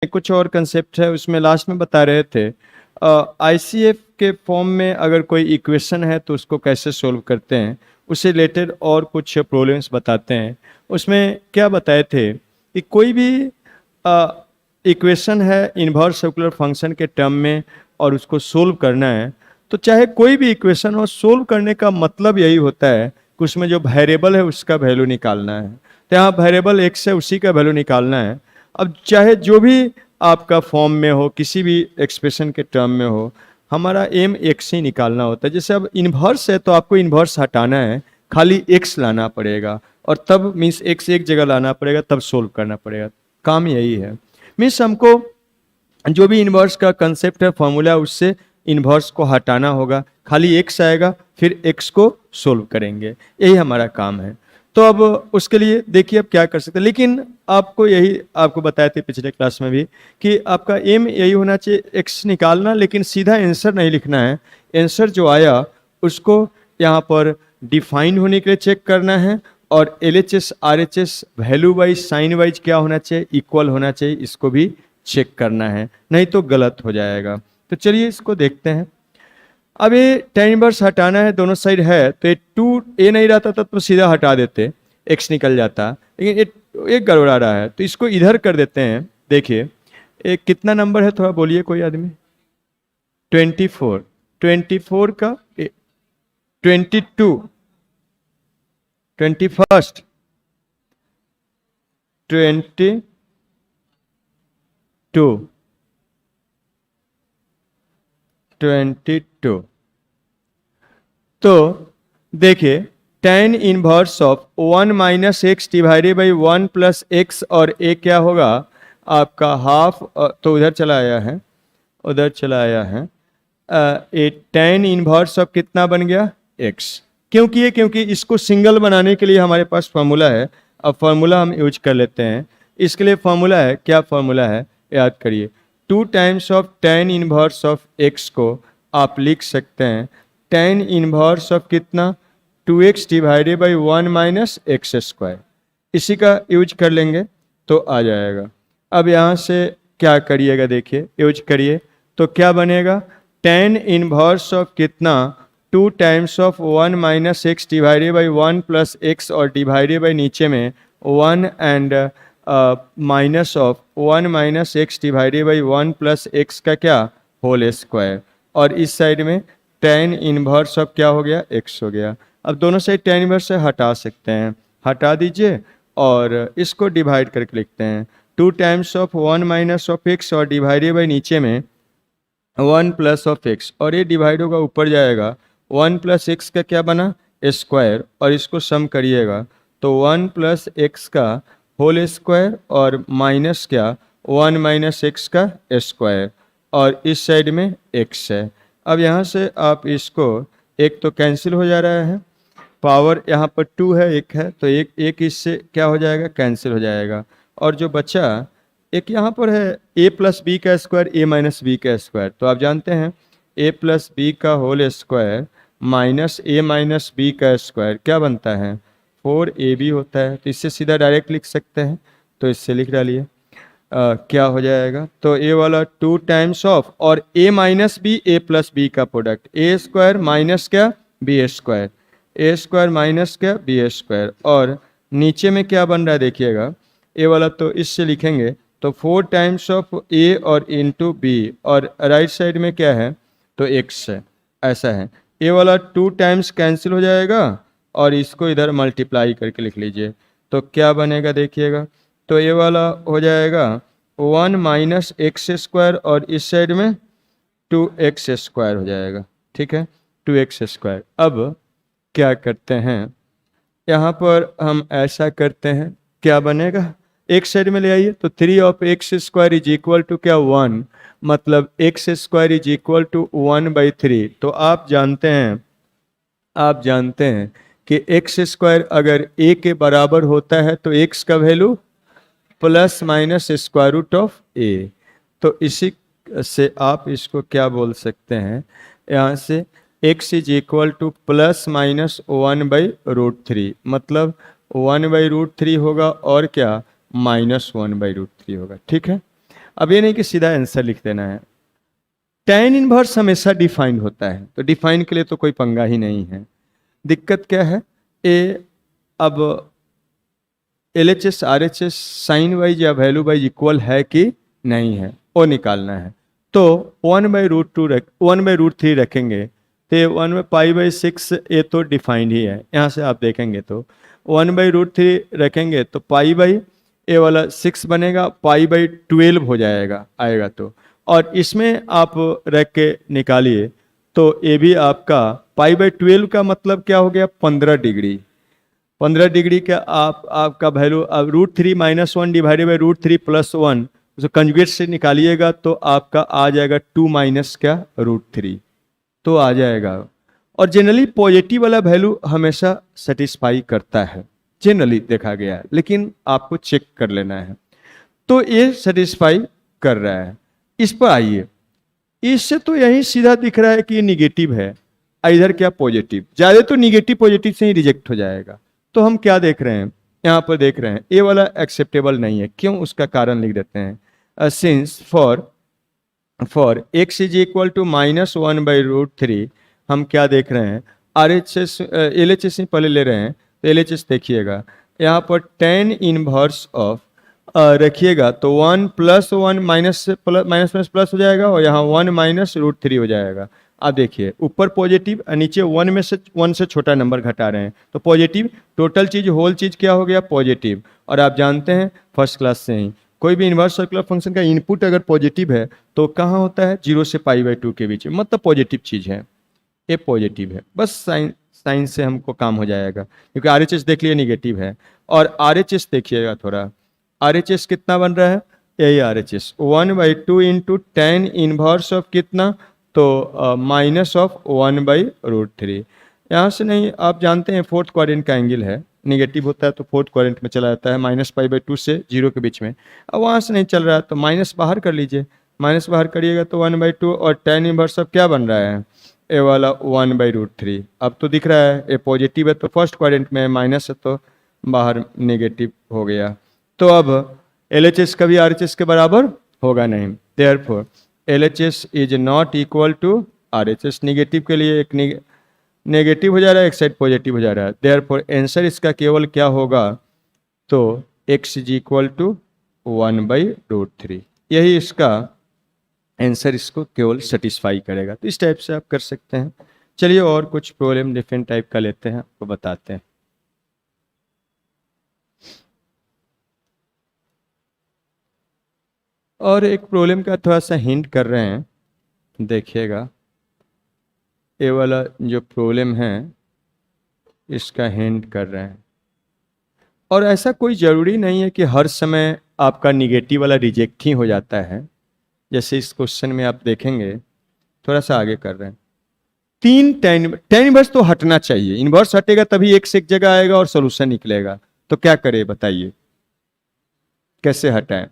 कुछ और कंसेप्ट है उसमें लास्ट में बता रहे थे आईसीएफ के फॉर्म में अगर कोई इक्वेशन है तो उसको कैसे सोल्व करते हैं, उससे रिलेटेड और कुछ प्रॉब्लम्स बताते हैं। उसमें क्या बताए थे कि कोई भी इक्वेशन है इन्वर्स सर्कुलर फंक्शन के टर्म में और उसको सोल्व करना है, तो चाहे कोई भी इक्वेशन हो, सोल्व करने का मतलब यही होता है कि उसमें जो वेरिएबल है उसका वैल्यू निकालना है। तो यहाँ वेरिएबल एक्स है, उसी का वैल्यू निकालना है। अब चाहे जो भी आपका फॉर्म में हो, किसी भी एक्सप्रेशन के टर्म में हो, हमारा एम एक्स ही निकालना होता है। जैसे अब इन्वर्स है तो आपको इन्वर्स हटाना है, खाली एक्स लाना पड़ेगा और तब मीन्स एक्स एक जगह लाना पड़ेगा, तब सोल्व करना पड़ेगा। काम यही है। मीन्स हमको जो भी इन्वर्स का कंसेप्ट है, फॉर्मूला, उससे इन्वर्स को हटाना होगा, खाली एक्स आएगा, फिर एक्स को सोल्व करेंगे, यही हमारा काम है। तो अब उसके लिए देखिए अब क्या कर सकते हैं, लेकिन आपको यही आपको बताए थे पिछले क्लास में भी कि आपका एम यही होना चाहिए एक्स निकालना, लेकिन सीधा आंसर नहीं लिखना है। आंसर जो आया उसको यहाँ पर डिफाइन होने के लिए चेक करना है और LHS RHS value wise sign wise क्या होना चाहिए, इक्वल होना चाहिए, इसको भी चेक करना है, नहीं तो गलत हो जाएगा। तो चलिए इसको देखते हैं। अब ये tan इनवर्स हटाना है, दोनों साइड है, तो ये 2a नहीं रहता तब तो सीधा हटा देते, x निकल जाता, लेकिन ये एक गड़बड़ा रहा है तो इसको इधर कर देते हैं। देखिए एक कितना नंबर है, थोड़ा बोलिए कोई आदमी। 24, 24 का 22, 21, 22, तो देखिए tan inverse of 1 minus x divided by 1 plus x, और ए क्या होगा आपका हाफ, तो उधर चला आया है, उधर चला आया है। ये tan इनवर्स ऑफ कितना बन गया x, क्योंकि इसको सिंगल बनाने के लिए हमारे पास फॉर्मूला है। अब फॉर्मूला हम यूज कर लेते हैं। इसके लिए फॉर्मूला है, क्या फॉर्मूला है याद करिए, 2 times of tan inverse of x को आप लिख सकते हैं tan इनवर्स ऑफ कितना 2x divided by 1 minus x square, इसी का यूज कर लेंगे तो आ जाएगा। अब यहाँ से क्या करिएगा, देखिए यूज करिए तो क्या बनेगा, tan इनवर्स ऑफ कितना 2 times of 1 minus x divided by 1 plus x, और डिवाइडेड बाई नीचे में 1 and minus of 1 minus x divided by 1 plus x का क्या होल स्क्वायर, और इस साइड में tan इनवर्स ऑफ क्या हो गया x हो गया। अब दोनों साइड tan इनवर्स से हटा सकते हैं, हटा दीजिए और इसको डिवाइड करके लिखते हैं 2 times of 1 minus of x, और डिवाइडेड बाई नीचे में 1 प्लस ऑफ एक्स, और ये डिवाइड होगा ऊपर जाएगा 1 प्लस एक्स का क्या बना स्क्वायर, और इसको सम करिएगा तो 1 प्लस एक्स का होल स्क्वायर और माइनस क्या 1 माइनस एक्स का स्क्वायर, और इस साइड में x है। अब यहाँ से आप इसको, एक तो कैंसिल हो जा रहा है, पावर यहाँ पर 2 है, एक है, तो एक इससे क्या हो जाएगा कैंसिल हो जाएगा, और जो बचा एक यहाँ पर है a प्लस बी का स्क्वायर a माइनस बी का स्क्वायर, तो आप जानते हैं a प्लस बी का whole square minus a minus B का स्क्वायर क्या बनता है 4ab होता है, तो इससे सीधा डायरेक्ट लिख सकते हैं, तो इससे लिख डालिए क्या हो जाएगा, तो ए वाला 2 टाइम्स ऑफ और a minus B a plus B का प्रोडक्ट a स्क्वायर माइनस क्या B square, a square minus क्या बी स्क्वायर, और नीचे में क्या बन रहा है देखिएगा, a वाला तो इससे लिखेंगे तो 4 टाइम्स ऑफ a और इंटू बी, और राइट साइड में क्या है तो x है, ऐसा है। a वाला 2 टाइम्स कैंसिल हो जाएगा और इसको इधर मल्टीप्लाई करके लिख लीजिए, तो क्या बनेगा देखिएगा, तो ये वाला हो जाएगा 1 माइनस एक्स स्क्वायर, और इस साइड में 2x स्क्वायर हो जाएगा, ठीक है 2x स्क्वायर। अब क्या करते हैं, यहाँ पर हम ऐसा करते हैं, क्या बनेगा एक साइड में ले आइए, तो 3 of x square is equal to क्या 1, मतलब x square is equal to 1/3। तो आप जानते हैं कि एक्स स्क्वायर अगर a के बराबर होता है तो x का value plus minus square root of a, तो इसी से आप इसको क्या बोल सकते हैं, यहाँ से x is equal two plus minus 1/√3, मतलब 1/√3 होगा और क्या -1/√3 होगा, ठीक है। अब ये नहीं कि सीधा आंसर लिख देना है। tan इनवर्स हमेशा डिफाइंड होता है, तो डिफाइन के लिए तो कोई पंगा ही नहीं है। दिक्कत क्या है, ए अब LHS RHS साइन वाइज या वैल्यू वाइज इक्वल है कि नहीं है वो निकालना है। तो 1/√3 रखेंगे तो 1/π/6 ये तो डिफाइंड ही है, यहाँ से आप देखेंगे तो 1/√3 रखेंगे तो पाई बाई ए वाला 6 बनेगा, π/12 हो जाएगा आएगा तो, और इसमें आप रख के निकालिए तो ये भी आपका π/12 का मतलब क्या हो गया, 15 डिग्री। 15 डिग्री का आपका वैल्यू अब √3 - 1 डिवाइडेड बाई √3 + 1 उसे कंजुगेट से निकालिएगा तो आपका आ जाएगा 2 माइनस क्या √3 तो आ जाएगा। और जनरली पॉजिटिव वाला वैल्यू हमेशा सेटिस्फाई करता है, जनरली देखा गया है, लेकिन आपको चेक कर लेना है। तो ये सेटिस्फाई कर रहा है। इस पर आइए, इससे तो यही सीधा दिख रहा है कि ये निगेटिव है, इधर क्या पॉजिटिव, ज़्यादा तो निगेटिव पॉजिटिव से ही रिजेक्ट हो जाएगा। तो हम क्या देख रहे हैं, यहाँ पर देख रहे हैं ये वाला एक्सेप्टेबल नहीं है, क्यों, उसका कारण लिख देते हैं। Since for x is equal to -1/√3 हम क्या देख रहे हैं, RHS LHS पहले ले रहे हैं तो LHS देखिएगा, यहाँ पर tan इनवर्स ऑफ रखिएगा तो 1 + 1 माइनस प्लस हो जाएगा और यहाँ 1 - √3 हो जाएगा। आप देखिए ऊपर पॉजिटिव और नीचे 1 से छोटा नंबर घटा रहे हैं तो पॉजिटिव, टोटल चीज होल चीज क्या हो गया, पॉजिटिव। और आप जानते हैं फर्स्ट क्लास से ही कोई भी इनवर्स सर्कुलर फंक्शन का इनपुट अगर पॉजिटिव है तो कहाँ होता है, 0 से π/2 के बीच में, मतलब पॉजिटिव चीज़ है, ये पॉजिटिव है। बस साइन से हमको काम हो जाएगा, क्योंकि RHS देख लिए निगेटिव है। और RHS देखिएगा थोड़ा, RHS कितना बन रहा है, यही RHS 1/2 into tan inverse of कितना, तो -1/√3। यहाँ से नहीं, आप जानते हैं फोर्थ क्वाड्रेंट का एंगल है, निगेटिव होता है तो फोर्थ क्वाड्रेंट में चला जाता है, -π/2 से 0 के बीच में। अब वहाँ से नहीं चल रहा है तो माइनस बाहर कर लीजिए, माइनस बाहर करिएगा तो 1/2 और tan इनवर्स ऑफ क्या बन रहा है, ए वाला 1/√3। अब तो दिख रहा है ये पॉजिटिव है तो फर्स्ट क्वाड्रेंट में है, माइनस है तो बाहर नेगेटिव हो गया। तो अब LHS कभी RHS के बराबर होगा नहीं, therefore LHS is not equal to RHS। Negative के लिए एक नेगेटिव हो जा रहा है, एक साइड पॉजिटिव हो जा रहा है, देयरफॉर आंसर इसका केवल क्या होगा, तो x इज इक्वल टू 1/√3। यही इसका आंसर इसको केवल सेटिस्फाई करेगा। तो इस टाइप से आप कर सकते हैं। चलिए और कुछ प्रॉब्लम डिफरेंट टाइप का लेते हैं, आपको बताते हैं। और एक प्रॉब्लम का थोड़ा सा हिंट कर रहे हैं, देखिएगा ये वाला जो प्रॉब्लम है इसका हिंट कर रहे हैं। और ऐसा कोई ज़रूरी नहीं है कि हर समय आपका निगेटिव वाला रिजेक्ट ही हो जाता है। जैसे इस क्वेश्चन में आप देखेंगे, थोड़ा सा आगे कर रहे हैं, 3 tan इनवर्स तो हटना चाहिए, इनवर्स हटेगा तभी x एक जगह आएगा और सोल्यूशन निकलेगा। तो क्या करें बताइए, कैसे हटाएं,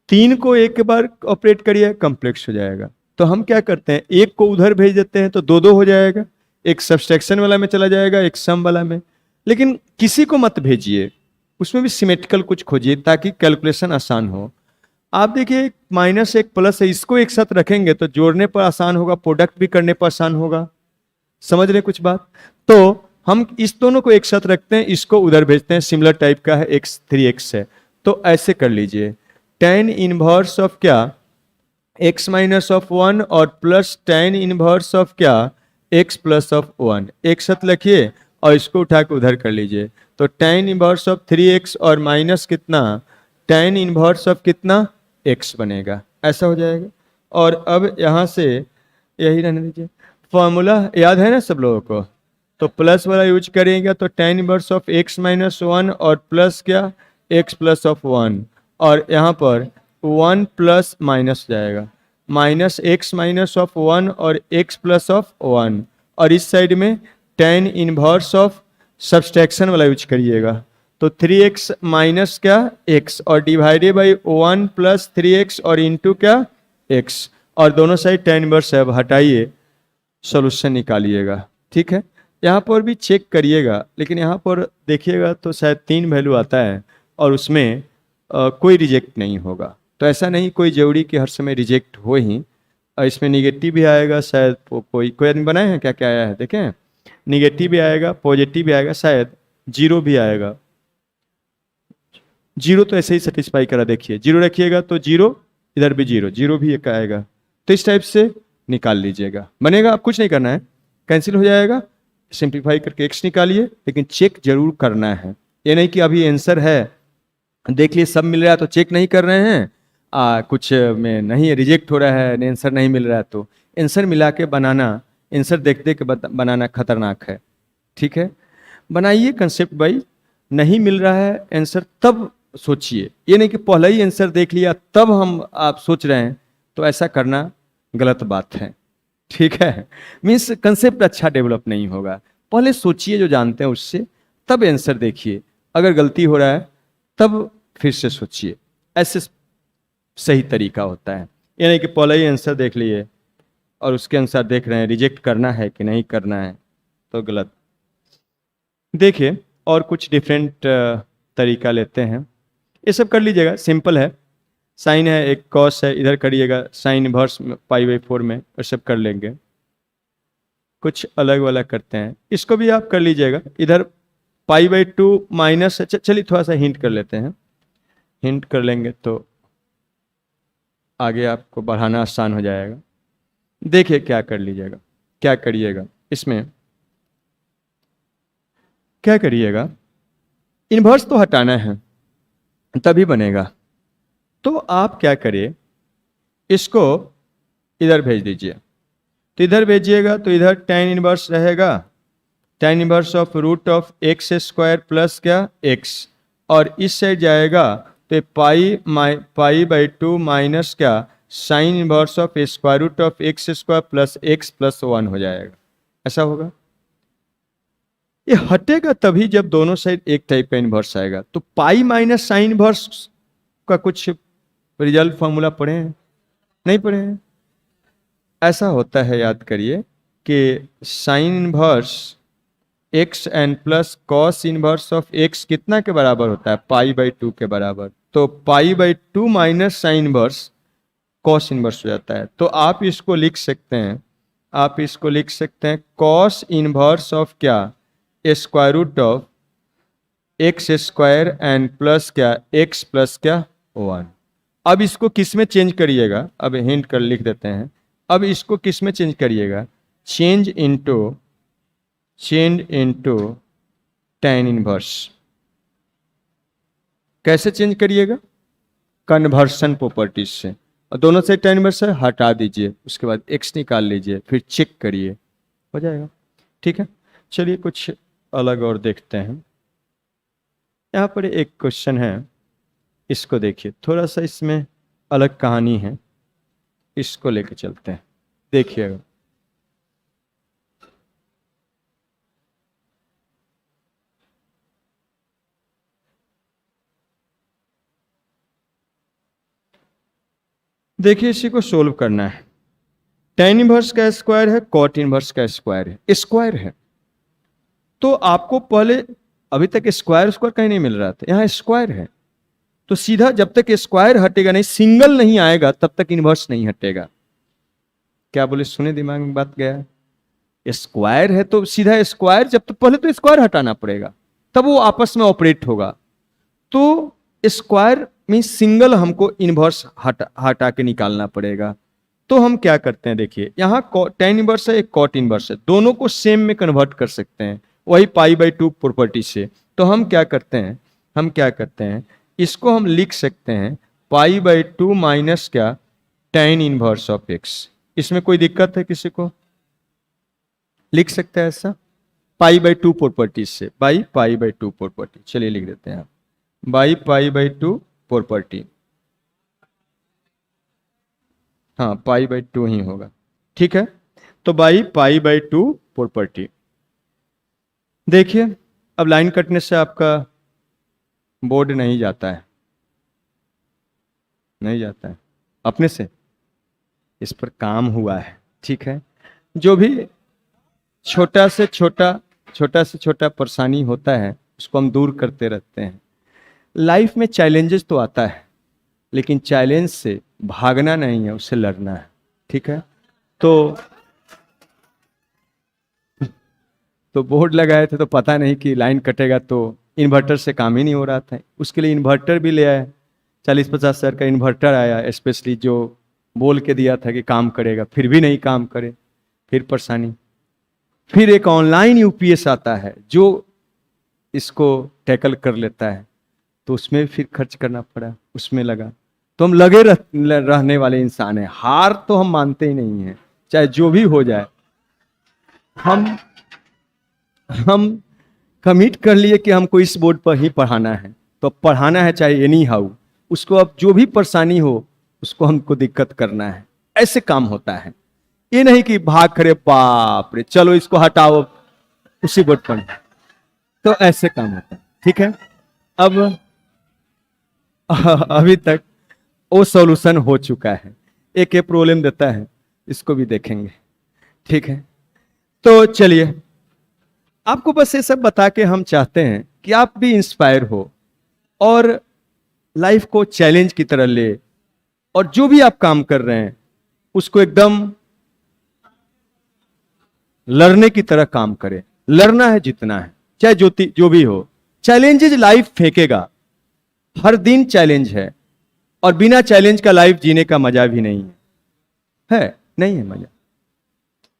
3 को एक बार ऑपरेट करिए, कॉम्प्लेक्स हो जाएगा। तो हम क्या करते हैं, एक को उधर भेज देते हैं तो 2 हो जाएगा, एक सब्सट्रैक्शन वाला में चला जाएगा, एक सम वाला में। लेकिन किसी को मत भेजिए, उसमें भी सिमेट्रिकल कुछ खोजिए ताकि कैलकुलेशन आसान हो। आप देखिए माइनस एक प्लस है, इसको एक साथ रखेंगे तो जोड़ने पर आसान होगा, प्रोडक्ट भी करने पर आसान होगा। समझ रहे कुछ बात? तो हम इस दोनों को एक साथ रखते हैं, इसको उधर भेजते हैं, सिमिलर टाइप का है, x 3x है। तो ऐसे कर लीजिए, tan इनवर्स ऑफ क्या, x माइनस ऑफ 1 और प्लस tan इनवर्स ऑफ क्या, x प्लस ऑफ 1, एक साथ लिखिए और इसको उठा के उधर कर लीजिए। तो tan इनवर्स ऑफ 3x और माइनस कितना, tan इनवर्स ऑफ कितना, x बनेगा, ऐसा हो जाएगा। और अब यहाँ से यही रहने दीजिए, फॉर्मूला याद है ना सब लोगों को, तो प्लस वाला यूज करेंगे तो tan inverse of x minus 1 और प्लस क्या, x प्लस ऑफ 1, और यहाँ पर 1 प्लस माइनस जाएगा, माइनस x माइनस ऑफ 1 और x प्लस ऑफ 1, और इस साइड में tan इनवर्स ऑफ सब्सट्रैक्शन वाला यूज करिएगा। तो 3x माइनस क्या x और डिवाइडेड बाई 1 प्लस 3x और इंटू क्या x, और दोनों साइड tan इनवर्स है, हटाइए, सॉल्यूशन निकालिएगा। ठीक है, यहाँ पर भी चेक करिएगा, लेकिन यहाँ पर देखिएगा तो शायद 3 वैल्यू आता है और उसमें कोई रिजेक्ट नहीं होगा। तो ऐसा नहीं कोई जरूरी कि हर समय रिजेक्ट हो ही। इसमें निगेटिव भी आएगा शायद, कोई कोई आदमी बनाए हैं क्या क्या आया है देखें, निगेटिव भी आएगा, पॉजिटिव भी आएगा, शायद जीरो भी आएगा। जीरो तो ऐसे ही सेटिस्फाई करा, देखिए जीरो रखिएगा तो जीरो, इधर भी जीरो, जीरो भी एक आएगा। तो इस टाइप से निकाल लीजिएगा, बनेगा। आप कुछ नहीं करना है, कैंसिल हो जाएगा, सिंप्लीफाई करके एक्स निकालिए, लेकिन चेक जरूर करना है। ये नहीं कि अभी आंसर है देख लिए सब मिल रहा है तो चेक नहीं कर रहे हैं, कुछ में नहीं रिजेक्ट हो रहा है, आंसर नहीं मिल रहा है, तो आंसर मिला के बनाना, आंसर देख देख के बनाना खतरनाक है। ठीक है, बनाइए कंसेप्ट बाई। नहीं मिल रहा है आंसर तब सोचिए, ये नहीं कि पहले ही आंसर देख लिया तब हम आप सोच रहे हैं, तो ऐसा करना गलत बात है। ठीक है, मीन्स कंसेप्ट अच्छा डेवलप नहीं होगा। पहले सोचिए जो जानते हैं उससे, तब आंसर देखिए। अगर गलती हो रहा है तब फिर से सोचिए, ऐसे सही तरीका होता है। ये नहीं कि पहले ही आंसर देख लिए और उसके अनुसार देख रहे हैं रिजेक्ट करना है कि नहीं करना है, तो गलत। देखिए और कुछ डिफरेंट तरीका लेते हैं, ये सब कर लीजिएगा, सिंपल है। साइन है, एक कॉस है, इधर करिएगा साइन इनवर्स π/4 में, और सब कर लेंगे। कुछ अलग वाला करते हैं, इसको भी आप कर लीजिएगा। इधर π/2 माइनस, चलिए थोड़ा सा हिंट कर लेते हैं, हिंट कर लेंगे तो आगे आपको बढ़ाना आसान हो जाएगा। देखिए क्या कर लीजिएगा, क्या करिएगा, इसमें क्या करिएगा, इन्वर्स तो हटाना है तभी बनेगा। तो आप क्या करिए, इसको इधर भेज दीजिए। तो इधर भेजिएगा तो इधर tan इनवर्स रहेगा, tan inverse of root of x square plus क्या एक्स, और इस साइड जाएगा तो π/2 माइनस क्या sine inverse of square root of x square plus x plus 1 हो जाएगा। ऐसा होगा, ये हटेगा तभी जब दोनों साइड एक टाइप का इनवर्स आएगा। तो पाई माइनस साइन इनवर्स का कुछ रिजल्ट फॉर्मूला पढ़े हैं, नहीं पढ़े हैं? ऐसा होता है, याद करिए कि sine inverse x and plus cos inverse of x कितना के बराबर होता है, π/2 के बराबर। तो π/2 minus sine inverse cos inverse हो जाता है। तो आप इसको लिख सकते हैं, आप इसको लिख सकते हैं कॉस इनवर्स ऑफ क्या square root of x square and plus क्या एक्स प्लस क्या 1। अब इसको किस में चेंज करिएगा, अब हिंट कर लिख देते हैं। अब इसको किस में चेंज करिएगा, चेंज इनटू tan इनवर्स। कैसे चेंज करिएगा, कन्वर्सन प्रॉपर्टीज से। और दोनों से tan इनवर्स है हटा दीजिए, उसके बाद x निकाल लीजिए, फिर चेक करिए, हो जाएगा। ठीक है, चलिए कुछ अलग और देखते हैं। यहाँ पर एक क्वेश्चन है, इसको देखिए, थोड़ा सा इसमें अलग कहानी है, इसको लेके चलते हैं, देखिएगा। देखिए इसी को सोल्व करना है। tan इनवर्स का स्क्वायर है, cot इनवर्स का स्क्वायर है, स्क्वायर है। तो आपको पहले अभी तक स्क्वायर कहीं नहीं मिल रहा था, यहाँ स्क्वायर है। तो सीधा जब तक स्क्वायर हटेगा नहीं, सिंगल नहीं आएगा, तब तक इनवर्स नहीं हटेगा। क्या बोले, सुने दिमाग में बात गया? स्क्वायर है तो सीधा स्क्वायर, जब तक पहले तो स्क्वायर हटाना पड़ेगा, तब वो आपस में ऑपरेट होगा। तो स्क्वायर में सिंगल हमको इनवर्स हटा के निकालना पड़ेगा। तो हम क्या करते हैं, देखिए यहाँ tan इनवर्स है, एक cot इनवर्स है, दोनों को सेम में कन्वर्ट कर सकते हैं वही π/2 प्रॉपर्टी से। तो हम क्या करते हैं, इसको हम लिख सकते हैं π/2 माइनस क्या tan इनवर्स ऑफ x। इसमें कोई दिक्कत है किसी को? लिख सकते हैं ऐसा, π/2 प्रॉपर्टी से, बाई π/2 प्रॉपर्टी। चलिए लिख देते हैं, बाई π/2 प्रॉपर्टी। हाँ, π/2 ही होगा, ठीक है। तो बाई π/2 प्रॉपर्टी। देखिए अब लाइन कटने से आपका बोर्ड नहीं जाता है, नहीं जाता है अपने से, इस पर काम हुआ है, ठीक है। जो भी छोटा से छोटा परेशानी होता है उसको हम दूर करते रहते हैं। लाइफ में चैलेंजेस तो आता है, लेकिन चैलेंज से भागना नहीं है, उससे लड़ना है। ठीक है, तो बोर्ड लगाए थे तो पता नहीं कि लाइन कटेगा, तो इन्वर्टर से काम ही नहीं हो रहा था। उसके लिए इन्वर्टर भी ले आए, 40-50 हज़ार का इन्वर्टर आया स्पेशली, जो बोल के दिया था कि काम करेगा, फिर भी नहीं काम करे, फिर परेशानी। फिर एक ऑनलाइन यूपीएस आता है जो इसको टैकल कर लेता है, तो उसमें फिर खर्च करना पड़ा, उसमें लगा। तो हम लगे रहने वाले इंसान हैं, हार तो हम मानते ही नहीं हैं, चाहे जो भी हो जाए। हम कमिट कर लिए कि हमको इस बोर्ड पर ही पढ़ाना है, तो पढ़ाना है चाहे एनी हाउ, उसको अब जो भी परेशानी हो उसको हमको दिक्कत करना है। ऐसे काम होता है, ये नहीं कि भाग खड़े बाप रे चलो इसको हटाओ उसी बोर्ड पर, तो ऐसे काम होता है। ठीक है, अब अभी तक वो सॉल्यूशन हो चुका है, एक प्रॉब्लम देता है, इसको भी देखेंगे। ठीक है, तो चलिए, आपको बस ये सब बता के हम चाहते हैं कि आप भी इंस्पायर हो और लाइफ को चैलेंज की तरह ले, और जो भी आप काम कर रहे हैं उसको एकदम लड़ने की तरह काम करें। लड़ना है, जितना है, चाहे जो भी हो। चैलेंजेज लाइफ फेंकेगा, हर दिन चैलेंज है, और बिना चैलेंज का लाइफ जीने का मजा भी नहीं है नहीं है मजा।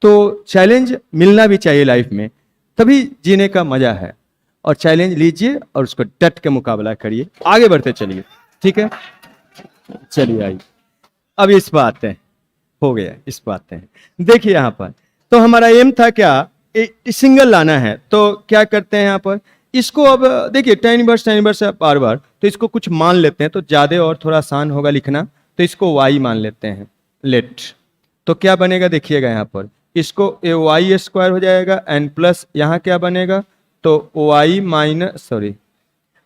तो चैलेंज मिलना भी चाहिए लाइफ में, तभी जीने का मजा है। और चैलेंज लीजिए और उसको डट के मुकाबला करिए, आगे बढ़ते चलिए। ठीक है, चलिए आइए, अब इस बात है, हो गया इस बात है। देखिए यहां पर तो हमारा एम था क्या, सिंगल लाना है, तो क्या करते हैं यहां पर, इसको अब देखिए tan इनवर्स है बार बार, तो इसको कुछ मान लेते हैं, तो ज्यादा और थोड़ा आसान होगा लिखना, तो इसको y मान लेते हैं, लेट। तो क्या बनेगा देखिएगा यहाँ पर, इसको y स्क्वायर हो जाएगा एन प्लस यहाँ क्या बनेगा, तो y माइनस सॉरी,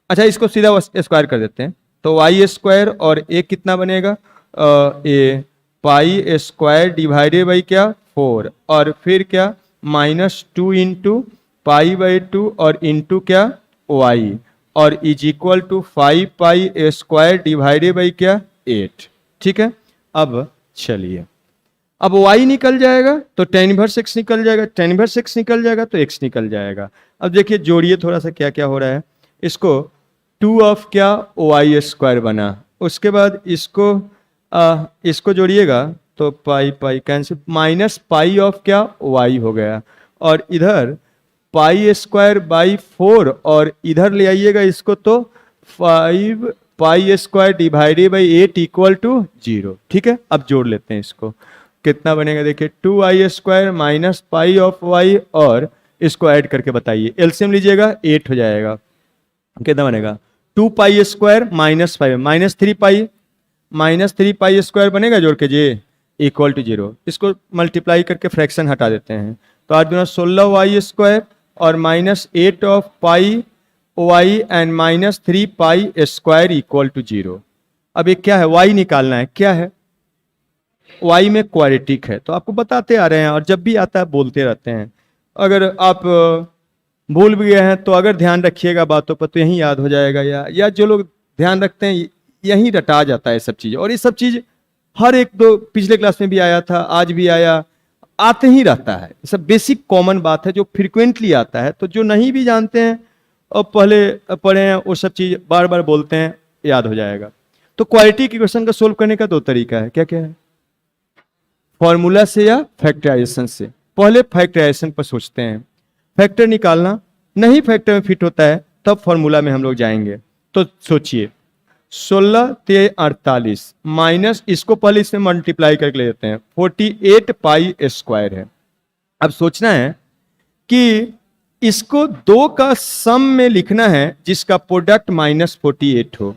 अच्छा इसको सीधा स्क्वायर कर देते हैं, तो y स्क्वायर और a कितना बनेगा, ए पाई स्क्वायर डिवाइडेड बाई क्या 4, और फिर क्या -2 इंटू पाई बाई 2 और इंटू क्या y, और is equal to 5 pi square divided by क्या 8। ठीक है, अब चलिए, अब y निकल जाएगा तो tan इनवर्स x निकल जाएगा, tan इनवर्स x निकल जाएगा तो x निकल जाएगा। अब देखिए जोड़िए थोड़ा सा क्या क्या हो रहा है, इसको 2 ऑफ क्या y स्क्वायर बना, उसके बाद इसको जोड़िएगा तो pi pi cancel, minus pi of क्या y हो गया, और इधर पाई स्क्वायर बाई 4, और इधर ले आइएगा इसको तो 5 pi square divided by 8 equal to 0। ठीक है, अब जोड़ लेते हैं इसको, कितना बनेगा देखिए 2y square minus pi of y, और इसको ऐड करके बताइए, एलसीएम लीजिएगा 8 हो जाएगा, कितना बनेगा 2 pi square minus 5 minus 3 pi square बनेगा जोड़ के जे इक्वल टू 0। इसको मल्टीप्लाई करके फ्रैक्शन हटा देते हैं, तो 8 दूना 16y स्क्वायर और minus 8 of pi y and minus 3 pi square equal to 0। अब ये क्या है, y निकालना है, क्या है y में क्वाड्रेटिक है, तो आपको बताते आ रहे हैं, और जब भी आता है बोलते रहते हैं। अगर आप भूल भी गए हैं तो अगर ध्यान रखिएगा बातों पर तो यही याद हो जाएगा, या जो लोग ध्यान रखते हैं यही रटा जाता है सब चीज़। और ये सब चीज़ हर एक दो पिछले क्लास में भी आया था, आज भी आया, आते ही रहता है, ये सब बेसिक कॉमन बात है जो फ्रिक्वेंटली आता है। तो जो नहीं भी जानते हैं और पहले पढ़े हैं वो सब चीज़ बार बार बोलते हैं, याद हो जाएगा। तो क्वालिटी की क्वेश्चन का सोल्व करने का 2 तरीका है, क्या क्या है, फॉर्मूला से या फैक्टराइजेशन से। पहले फैक्टराइजेशन पर सोचते हैं, फैक्टर निकालना नहीं फैक्टर में फिट होता है तब फॉर्मूला में हम लोग जाएंगे। तो सोचिए 16 ते 48 माइनस, इसको पहले इसमें मल्टीप्लाई करके ले लेते हैं, 48 पाई स्क्वायर है। अब सोचना है कि इसको 2 का सम में लिखना है जिसका प्रोडक्ट -48 हो,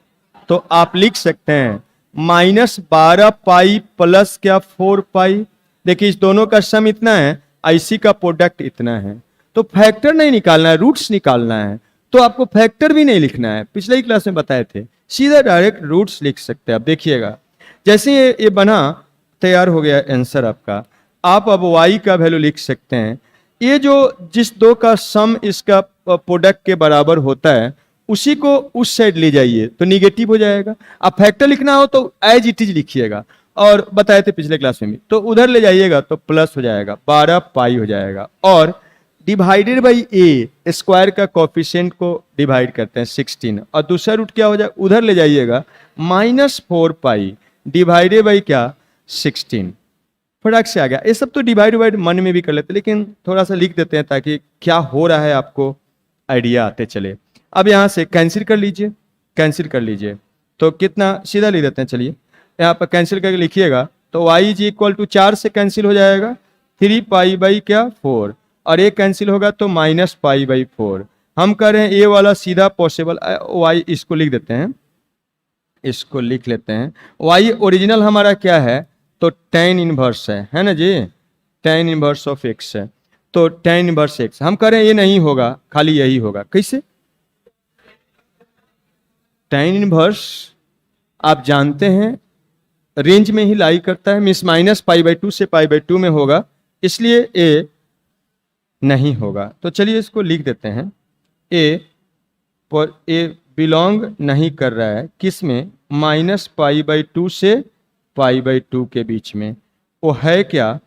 तो आप लिख सकते हैं -12 पाई प्लस क्या 4 पाई। देखिए इस दोनों का सम इतना है, IC का प्रोडक्ट इतना है, तो फैक्टर नहीं निकालना है, रूट्स निकालना है। तो आपको फैक्टर भी नहीं लिखना है, पिछले ही क्लास में बताए थे, सीधा डायरेक्ट रूट्स लिख सकते हैं। अब देखिएगा जैसे ये बना, तैयार हो गया आंसर आपका। आप अब y का वैल्यू लिख सकते हैं, ये जो जिस 2 का सम इसका प्रोडक्ट के बराबर होता है उसी को उस साइड ले जाइए तो निगेटिव हो जाएगा। अब फैक्टर लिखना हो तो एज इट इज लिखिएगा, और बताए थे पिछले क्लास में भी, तो उधर ले जाइएगा तो प्लस हो जाएगा, 12 पाई हो जाएगा। और डिवाइडेड बाई ए, स्क्वायर का कोफिशिएंट को डिवाइड करते हैं 16, और दूसरा रूट क्या हो जाए, उधर ले जाइएगा -4 पाई डिवाइडेड बाई क्या 16, फटाक से आ गया। ये सब तो डिवाइड मन में भी कर लेते, लेकिन थोड़ा सा लिख देते हैं ताकि क्या हो रहा है आपको आइडिया आते चले। अब यहाँ से कैंसिल कर लीजिए, कैंसिल कर लीजिए तो कितना सीधा लिख देते हैं। चलिए यहाँ पर कैंसिल करके लिखिएगा तो y इज इक्वल टू 4 से कैंसिल हो जाएगा, 3 पाई बाई क्या 4, और ये कैंसिल होगा तो -पाई/4। हम कह रहे हैं ये वाला सीधा पॉसिबल, y इसको लिख देते हैं, इसको लिख लेते हैं। y ओरिजिनल हमारा क्या है तो tan इनवर्स है ना जी, tan इनवर्स ऑफ x है, तो tan इनवर्स x। हम कह रहे हैं ये नहीं होगा, खाली यही होगा। कैसे? tan इनवर्स आप जानते हैं रेंज में ही लाई करता है, मीन्स -पाई/2 से पाई/2 में होगा, इसलिए a नहीं होगा। तो चलिए इसको लिख देते हैं, a बिलोंग नहीं कर रहा है किस में, -पाई/2 से पाई/2 के बीच में। वो है क्या,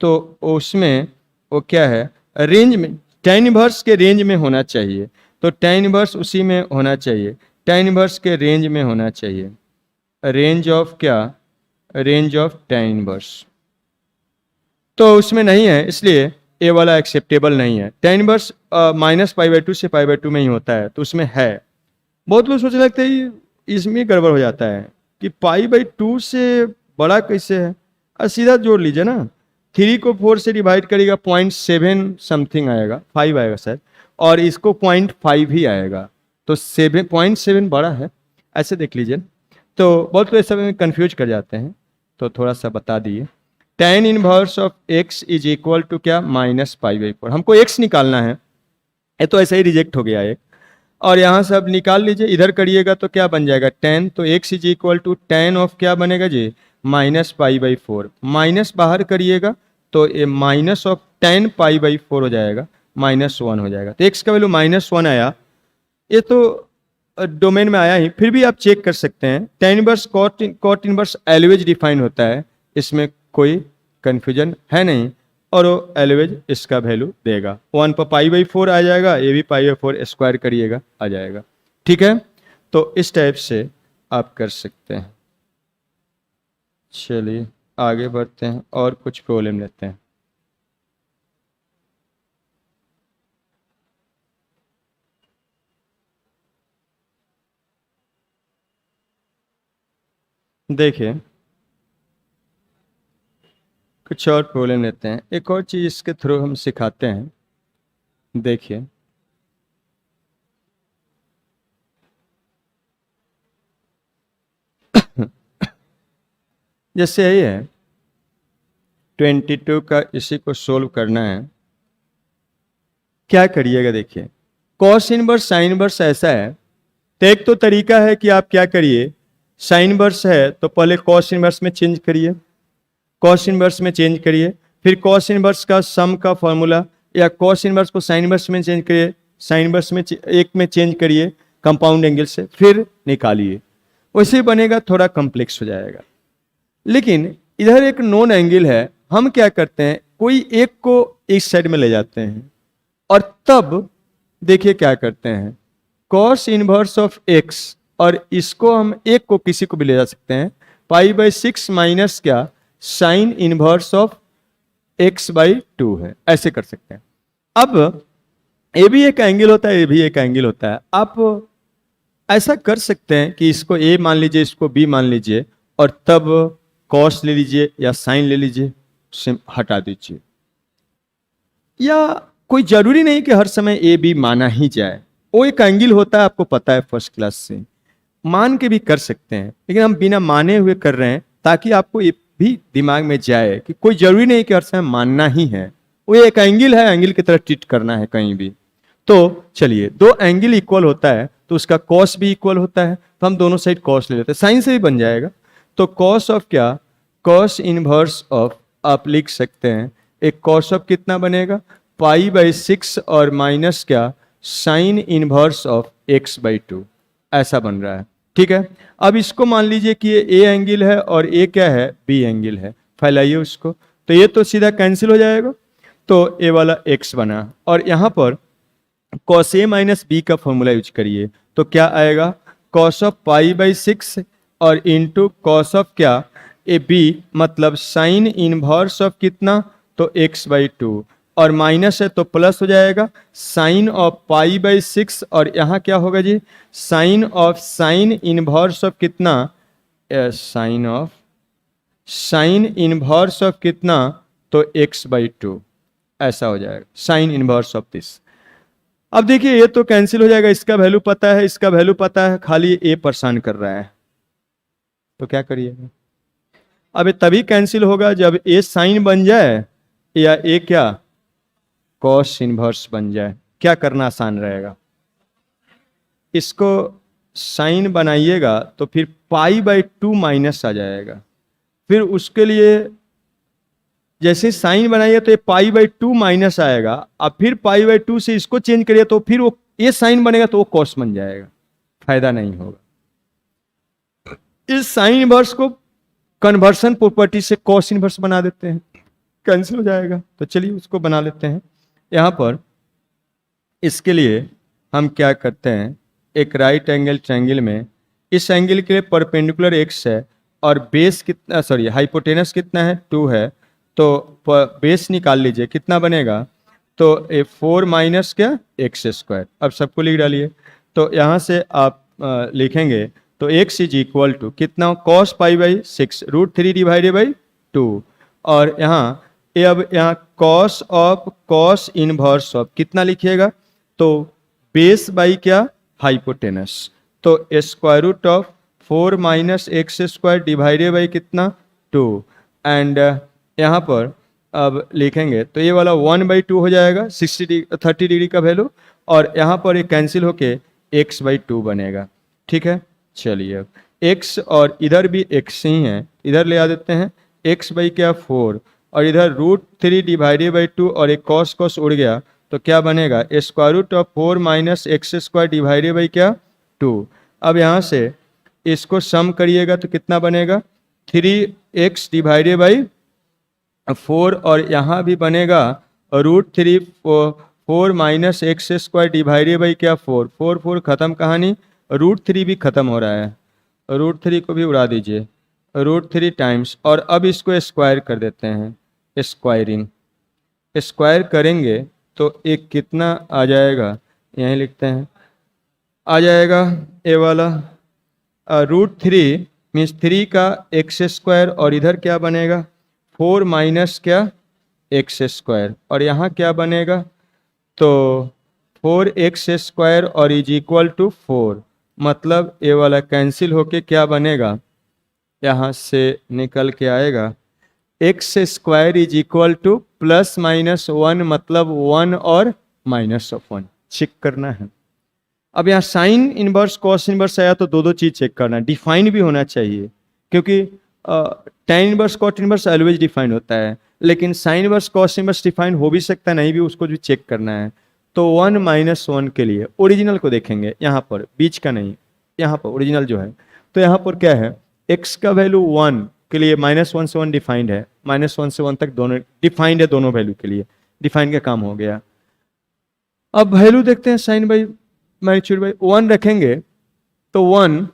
तो उसमें वो क्या है, रेंज में, tan इनवर्स के रेंज में होना चाहिए, तो tan इनवर्स उसी में होना चाहिए, tan इनवर्स के रेंज में होना चाहिए। रेंज ऑफ क्या, रेंज ऑफ tan इनवर्स, तो उसमें नहीं है, इसलिए ए वाला एक्सेप्टेबल नहीं है। tan इनवर्स -पाई/2 से पाई/2 में ही होता है, तो उसमें है। बहुत लोग सोचने लगते हैं इसमें गड़बड़ हो जाता है कि पाई/2 से बड़ा कैसे है, और सीधा जोड़ लीजिए ना, 3 को 4 से डिवाइड करेगा 0.7 समथिंग आएगा, 5 आएगा सर, और इसको 0.5 ही आएगा, तो 0.7 बड़ा है, ऐसे देख लीजिए। तो बहुत लोग सब में कन्फ्यूज कर जाते हैं, तो थोड़ा सा बता दिए। tan inverse of x is equal to क्या, -पाई/4। हमको x निकालना है, ये तो ऐसे ही रिजेक्ट हो गया एक, और यहाँ से अब निकाल लीजिए, इधर करिएगा तो क्या बन जाएगा tan, तो x is equal to tan of क्या बनेगा जी, -पाई/4, माइनस बाहर करिएगा तो ये माइनस ऑफ tan पाई/4 हो जाएगा, -1 हो जाएगा। तो x का वैल्यू -1 आया, ये तो डोमेन में आया ही, फिर भी आप चेक कर सकते हैं। tan inverse cot inverse always define होता है, इसमें कोई कंफ्यूजन है नहीं, और वो एलवेज इसका वैल्यू देगा, 1 पर पाई/4 आ जाएगा, ये भी पाई/4 स्क्वायर करिएगा आ जाएगा। ठीक है, तो इस टाइप से आप कर सकते हैं। चलिए आगे बढ़ते हैं और कुछ प्रॉब्लम लेते हैं। देखिए कुछ और प्रॉब्लम लेते हैं, एक और चीज इसके थ्रू हम सिखाते हैं। देखिए जैसे यही है 22 का, इसी को सोल्व करना है। क्या करिएगा, देखिए कॉस इनवर्स साइन इनवर्स ऐसा है, तो एक तो तरीका है कि आप क्या करिए, साइन इनवर्स है तो पहले कॉस इनवर्स में चेंज करिए, कॉस इनवर्स में चेंज करिए, फिर कॉस इनवर्स का सम का फॉर्मूला, या कॉस इनवर्स को साइन इनवर्स में चेंज करिए, साइन इनवर्स में एक में चेंज करिए कंपाउंड एंगल से, फिर निकालिए, वैसे बनेगा, थोड़ा कॉम्प्लेक्स हो जाएगा। लेकिन इधर एक नॉन एंगल है, हम क्या करते हैं, कोई एक को इस साइड में ले जाते हैं, और तब देखिए क्या करते हैं, कॉस इनवर्स ऑफ x, और इसको हम एक को किसी को भी ले जा सकते हैं, पाई/6 माइनस क्या साइन इनवर्स ऑफ x/2 है, ऐसे कर सकते हैं। अब ये भी एक एंगल होता है, ये भी एक एंगल होता है, आप ऐसा कर सकते हैं कि इसको a मान लीजिए, इसको b मान लीजिए, और तब कॉस ले लीजिए या साइन ले लीजिए, उसे हटा दीजिए, या कोई जरूरी नहीं कि हर समय ए बी माना ही जाए, वो एक एंगल होता है, आपको पता है फर्स्ट क्लास से, मान के भी कर सकते हैं, लेकिन हम बिना माने हुए कर रहे हैं ताकि आपको ये भी दिमाग में जाए कि कोई जरूरी नहीं कि हर समय मानना ही है, वो एक एंगल है, एंगल की तरह ट्रीट करना है कहीं भी। तो चलिए दो एंगल इक्वल होता है तो उसका कॉस भी इक्वल होता है, तो हम दोनों साइड कॉस ले लेते हैं, साइन से भी बन जाएगा। तो कॉस ऑफ क्या, कॉस इनवर्स ऑफ, आप लिख सकते हैं एक कॉस ऑफ कितना बनेगा, पाई/6 और माइनस क्या साइन इनवर्स ऑफ x/2 ऐसा बन रहा है। ठीक है, अब इसको मान लीजिए कि ये ए एंगल है और ए क्या है, बी एंगल है, फैलाइए उसको, तो ये तो सीधा कैंसिल हो जाएगा, तो ए वाला x बना। और यहाँ पर cos a माइनस बी का फॉर्मूला यूज करिए, तो क्या आएगा, cos ऑफ π/6 और इंटू कॉस ऑफ क्या, ए बी, मतलब साइन इनवर्स ऑफ कितना, तो x/2, और माइनस है तो प्लस हो जाएगा, साइन ऑफ π/6, और यहाँ क्या होगा जी, sine of sine inverse of कितना, साइन इनवर्स ऑफ कितना, तो x/2 ऐसा हो जाएगा, साइन इनवर्स ऑफ दिस। अब देखिए ये तो कैंसिल हो जाएगा, इसका वैल्यू पता है, इसका वैल्यू पता है, खाली ए परेशान कर रहा है, तो क्या करिएगा। अब ये तभी कैंसिल होगा जब ए साइन बन जाए या ए क्या कॉस इनवर्स बन जाए। क्या करना आसान रहेगा, इसको साइन बनाइएगा तो फिर π/2 माइनस आ जाएगा, फिर उसके लिए जैसे साइन बनाइए तो ये π/2 माइनस आएगा, अब फिर π/2 से इसको चेंज करिए तो फिर वो ये साइन बनेगा तो वो कॉस बन जाएगा, फायदा नहीं होगा। इस साइन इनवर्स को कन्वर्शन प्रॉपर्टी से कॉस इनवर्स बना देते हैं, कैंसिल हो जाएगा। तो चलिए उसको बना लेते हैं। यहाँ पर इसके लिए हम क्या करते हैं, एक राइट एंगल ट्रायंगल में इस एंगल के लिए परपेंडिकुलर x है और बेस कितना, सॉरी हाइपोटेनस कितना है, 2 है, तो बेस निकाल लीजिए कितना बनेगा, तो 4 माइनस क्या x²। अब सबको लिख डालिए, तो यहाँ से आप लिखेंगे तो x इज इक्वल टू कितना, cos π/6 √3 डिवाइडेड बाई 2, और यहाँ ये अब यहाँ cos of cos inverse of कितना लिखिएगा, तो बेस बाई क्या हाइपोटेनस, तो square root of 4 minus x² divided by कितना 2, एंड यहाँ पर अब लिखेंगे तो ये वाला 1/2 हो जाएगा, 30 डिग्री का वैल्यू, और यहाँ पर ये कैंसिल होके x/2 बनेगा। ठीक है, चलिए अब x और इधर भी x ही है, इधर ले आ देते हैं, x/4 और इधर √3 डिवाइडेड बाई 2 और एक cos उड़ गया, तो क्या बनेगा, square root of 4 minus x² divided by क्या 2। अब यहाँ से इसको सम करिएगा तो कितना बनेगा, 3x डिवाइडेड बाई 4, और यहाँ भी बनेगा √3 4 माइनस x² डिवाइडेड बाई क्या 4, 4 खत्म कहानी, √3 भी खत्म हो रहा है, √3 को भी उड़ा दीजिए, √3 टाइम्स, और अब इसको स्क्वायर कर देते हैं, स्क्वायरिंग, स्क्वायर करेंगे तो एक कितना आ जाएगा, यहीं लिखते हैं, आ जाएगा ए वाला √3 मीन्स 3 का x² और इधर क्या बनेगा 4 माइनस क्या x², और यहाँ क्या बनेगा, तो 4x² और इज इक्वल टू 4, मतलब ये वाला कैंसिल होके क्या बनेगा, यहाँ से निकल के आएगा x² इज इक्वल टू +-1, मतलब 1 और -1 चेक करना है। अब यहाँ साइन इनवर्स कॉस इनवर्स आया तो दो चीज चेक करना है, डिफाइन भी होना चाहिए, क्योंकि tan inverse cot inverse always define होता है, लेकिन sine inverse cos inverse define हो भी सकता है, नहीं भी, उसको भी चेक करना है। तो 1 - 1 के लिए ओरिजिनल को देखेंगे, यहाँ पर बीच का नहीं, यहाँ पर ओरिजिनल जो है, तो यहाँ पर क्या है, x का वैल्यू 1 के लिए -1 से 1 डिफाइंड है, -1 से 1 तक दोनों डिफाइंड है, दोनों वैल्यू के लिए डिफाइंड का काम हो गया। अब वैल्यू देखते हैं, साइन बाई मैग्नीट्यूड बाई 1 रखेंगे तो 1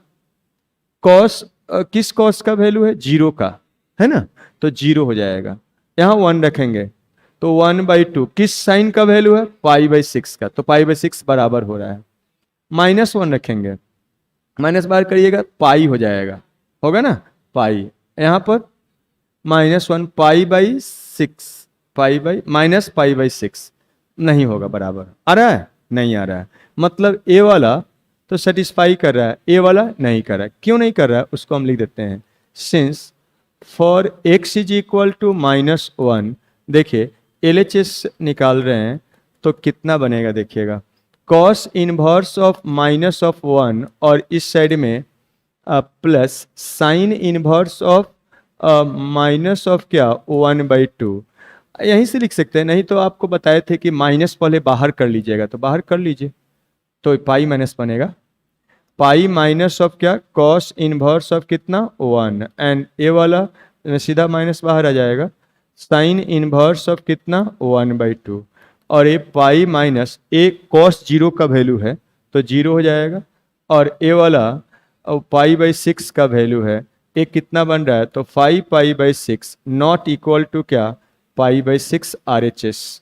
कॉस, किस कॉस का वैल्यू है, 0 का है ना, तो 0 हो जाएगा। यहाँ 1 रखेंगे तो 1/2 किस साइन का वैल्यू है, π/6 का, तो π/6 बराबर हो रहा है। -1 रखेंगे, माइनस बार करिएगा पाई हो जाएगा, होगा ना पाई, यहाँ पर -1 π/6, -π/6 नहीं होगा, बराबर आ रहा है, नहीं आ रहा है, मतलब ए वाला तो सेटिस्फाई कर रहा है, ए वाला नहीं कर रहा है। क्यों नहीं कर रहा है उसको हम लिख देते हैं, since for x is equal to -1, देखिए LHS निकाल रहे हैं तो कितना बनेगा, देखिएगा cos इनवर्स ऑफ -1 और इस साइड में plus sign inverse of minus of क्या 1/2, यहीं से लिख सकते हैं, नहीं तो आपको बताए थे कि माइनस पहले बाहर कर लीजिएगा, तो बाहर कर लीजिए, तो पाई माइनस बनेगा, पाई माइनस ऑफ क्या, कॉस इनवर्स ऑफ कितना 1, एंड ए वाला सीधा माइनस बाहर आ जाएगा, साइन इनवर्स ऑफ कितना 1/2, और ये पाई माइनस ए कॉस 0 का वैल्यू है तो 0 हो जाएगा, और ए वाला पाई/6 का वैल्यू है, ये कितना बन रहा है, तो 5 पाई/6 नॉट इक्वल टू क्या, पाई/6 RHS,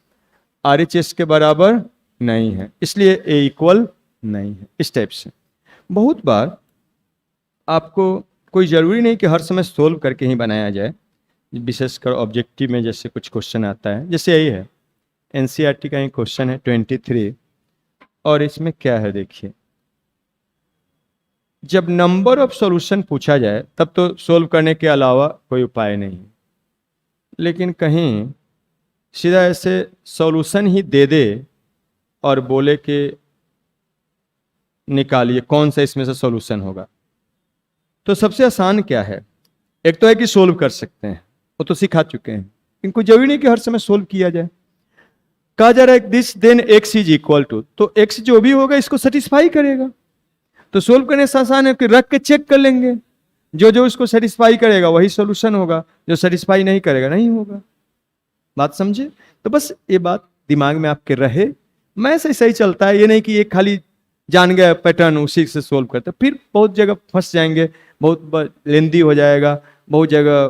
RHS के बराबर नहीं है, इसलिए ए इक्वल नहीं है। इस टाइप से बहुत बार आपको कोई ज़रूरी नहीं कि हर समय सोल्व करके ही बनाया जाए, विशेषकर ऑब्जेक्टिव में जैसे कुछ क्वेश्चन आता है, जैसे यही है NCERT का एक क्वेश्चन है 23, और इसमें क्या है देखिए, जब नंबर ऑफ सॉल्यूशन पूछा जाए तब तो सोल्व करने के अलावा कोई उपाय नहीं, लेकिन कहीं सीधा ऐसे सॉल्यूशन ही दे दे और बोले कि निकालिए कौन सा इसमें से सॉल्यूशन होगा, तो सबसे आसान क्या है, एक तो है कि सोल्व कर सकते हैं, वो तो सिखा चुके हैं, इनको जरूरी नहीं कि हर समय सोल्व किया जाए। कहा जा रहा है this then x is equal to, तो x जो भी होगा इसको सेटिस्फाई करेगा, तो सोल्व करने से आसान है कि रख के चेक कर लेंगे, जो जो इसको सेटिस्फाई करेगा वही सॉल्यूशन होगा, जो सेटिस्फाई नहीं करेगा नहीं होगा। बात समझे? तो बस ये बात दिमाग में आपके रहे, मैं से सही चलता है, ये नहीं कि ये खाली जान गया पैटर्न उसी से सोल्व करते, फिर बहुत जगह फंस जाएंगे, बहुत लेंदी हो जाएगा, बहुत जगह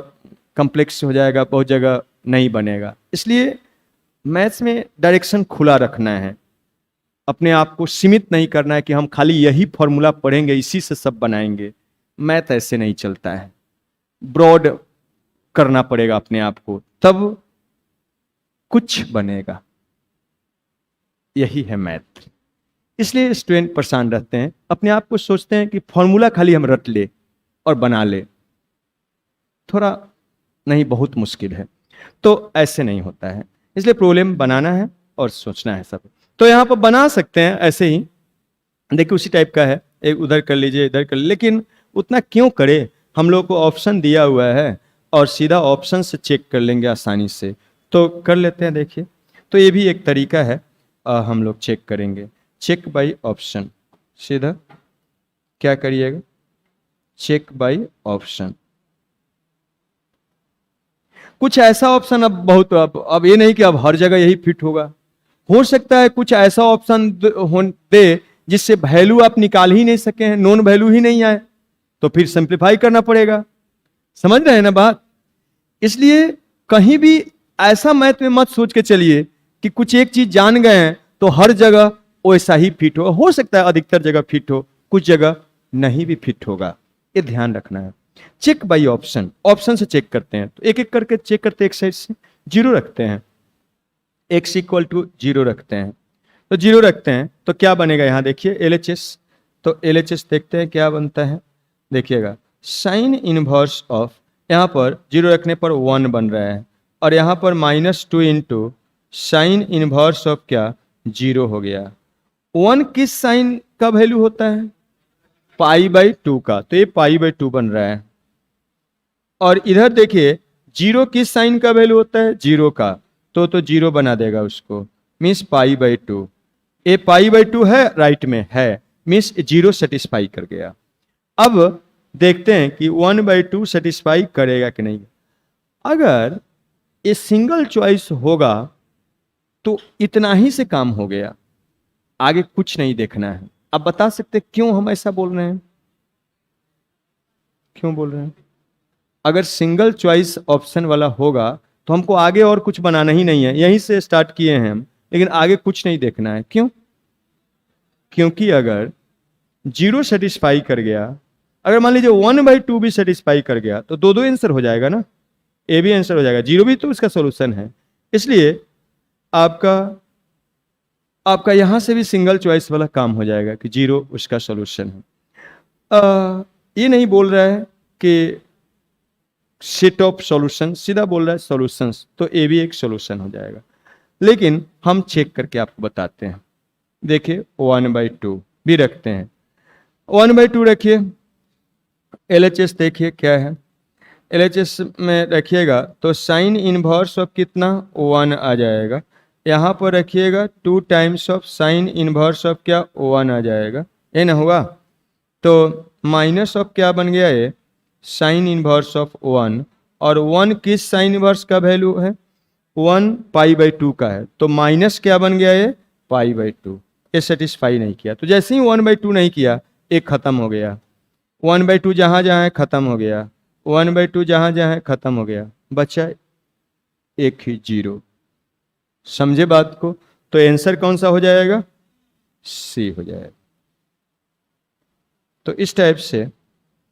कॉम्प्लेक्स हो जाएगा, बहुत जगह नहीं बनेगा। इसलिए मैथ्स में डायरेक्शन खुला रखना है, अपने आप को सीमित नहीं करना है कि हम खाली यही फॉर्मूला पढ़ेंगे इसी से सब बनाएंगे। मैथ ऐसे नहीं चलता है, ब्रॉड करना पड़ेगा अपने आप को, तब कुछ बनेगा। यही है मैथ। इसलिए स्टूडेंट परेशान रहते हैं, अपने आप को सोचते हैं कि फॉर्मूला खाली हम रट ले और बना ले, थोड़ा नहीं, बहुत मुश्किल है। तो ऐसे नहीं होता है, इसलिए प्रॉब्लम बनाना है और सोचना है सब। तो यहाँ पर बना सकते हैं ऐसे ही, देखिए उसी टाइप का है, एक उधर कर लीजिए इधर कर लीजिए, लेकिन उतना क्यों करें, हम लोग को ऑप्शन दिया हुआ है और सीधा ऑप्शन से चेक कर लेंगे आसानी से, तो कर लेते हैं। देखिए तो ये भी एक तरीका है, हम लोग चेक करेंगे, चेक बाय ऑप्शन, सीधा क्या करिएगा, चेक बाय ऑप्शन। कुछ ऐसा ऑप्शन अब बहुत, अब ये नहीं कि अब हर जगह यही फिट होगा, हो सकता है कुछ ऐसा ऑप्शन दे जिससे वैल्यू आप निकाल ही नहीं सके हैं, नॉन वैल्यू ही नहीं आए, तो फिर सिंप्लीफाई करना पड़ेगा। समझ रहे हैं ना बात? इसलिए कहीं भी ऐसा मैथ में मत सोच के चलिए कि कुछ एक चीज जान गए हैं तो हर जगह वैसा ही फिट हो सकता है अधिकतर जगह फिट हो, कुछ जगह नहीं भी फिट होगा, ये ध्यान रखना है। चेक बाय ऑप्शन, ऑप्शन से चेक करते हैं, तो एक एक करके चेक करते हैं, एक साइड से 0 रखते हैं, x इक्वल टू 0 रखते हैं, तो 0 रखते हैं तो क्या बनेगा, यहाँ देखिए LHS, तो LHS देखते हैं क्या बनता है, देखिएगा साइन इनवर्स ऑफ, यहाँ पर 0 रखने पर 1 बन रहा है, और यहाँ पर -2 इंटू साइन इनवर्स ऑफ क्या 0 हो गया। 1 किस साइन का वैल्यू होता है, पाई/2 का, तो ये पाई/2 बन रहा है, और इधर देखिए 0 किस साइन का वैल्यू होता है, 0 का, तो 0 बना देगा उसको, मीन्स पाई/2, ये पाई/2 है राइट में है, मीन्स 0 सेटिस्फाई कर गया। अब देखते हैं कि 1/2 सेटिस्फाई करेगा कि नहीं। अगर ये सिंगल चॉइस होगा तो इतना ही से काम हो गया, आगे कुछ नहीं देखना है। अब बता सकते क्यों हम ऐसा बोल रहे हैं, क्यों बोल रहे हैं? अगर सिंगल चॉइस ऑप्शन वाला होगा तो हमको आगे और कुछ बनाना ही नहीं है, यहीं से स्टार्ट किए हैं हम, लेकिन आगे कुछ नहीं देखना है। क्यों? क्योंकि अगर 0 सेटिस्फाई कर गया, अगर मान लीजिए 1/2 भी सेटिस्फाई कर गया तो दो आंसर हो जाएगा ना, ए भी आंसर हो जाएगा, 0 भी तो उसका सोल्यूशन है। इसलिए आपका यहां से भी सिंगल चॉइस वाला काम हो जाएगा कि 0 उसका सोल्यूशन है। ये नहीं बोल रहा है कि सेट ऑफ सॉल्यूशन, सीधा बोल रहा है सॉल्यूशंस, तो ए भी एक सॉल्यूशन हो जाएगा। लेकिन हम चेक करके आपको बताते हैं, देखिए 1/2 भी रखते हैं, 1/2 रखिए, LHS देखिए क्या है, LHS में रखिएगा तो साइन इनवर्स ऑफ कितना 1 आ जाएगा, यहाँ पर रखिएगा 2 times of sine inverse of क्या 1 आ जाएगा, ये ना हुआ। तो माइनस ऑफ क्या बन गया ये साइन इनवर्स ऑफ 1, और 1 किस साइन इनवर्स का वैल्यू है 1 पाई/2 का है, तो माइनस क्या बन गया ये पाई/2। ये सेटिस्फाई नहीं किया, तो जैसे ही 1/2 नहीं किया एक खत्म हो गया, 1/2 जहां जहां है खत्म हो गया, 1/2 जहां जहां है खत्म हो गया, बचा एक ही 0। समझे बात को? तो आंसर कौन सा हो जाएगा, सी हो जाएगा। तो इस टाइप से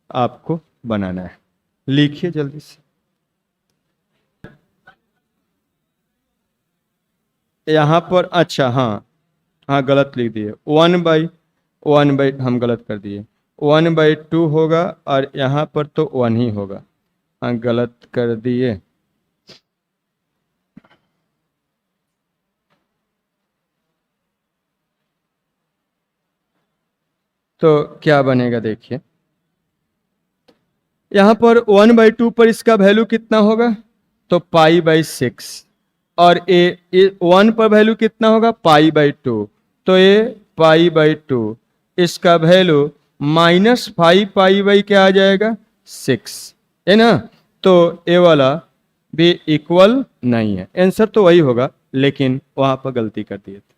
आपको बनाना है, लिखिए जल्दी से। यहां पर अच्छा हाँ गलत लिख दिए, 1/1 हम गलत कर दिए, 1/2 होगा और यहाँ पर तो 1 ही होगा, हाँ गलत कर दिए। तो क्या बनेगा देखिए, यहां पर 1/2 पर इसका वैल्यू कितना होगा, तो पाई/6, और ए 1 पर वैल्यू कितना होगा पाई/2, तो ये पाई/2, इसका वैल्यू -5 पाई क्या आ जाएगा 6, है ना। तो ये वाला भी इक्वल नहीं है, आंसर तो वही होगा, लेकिन वहां पर गलती कर दिए थे।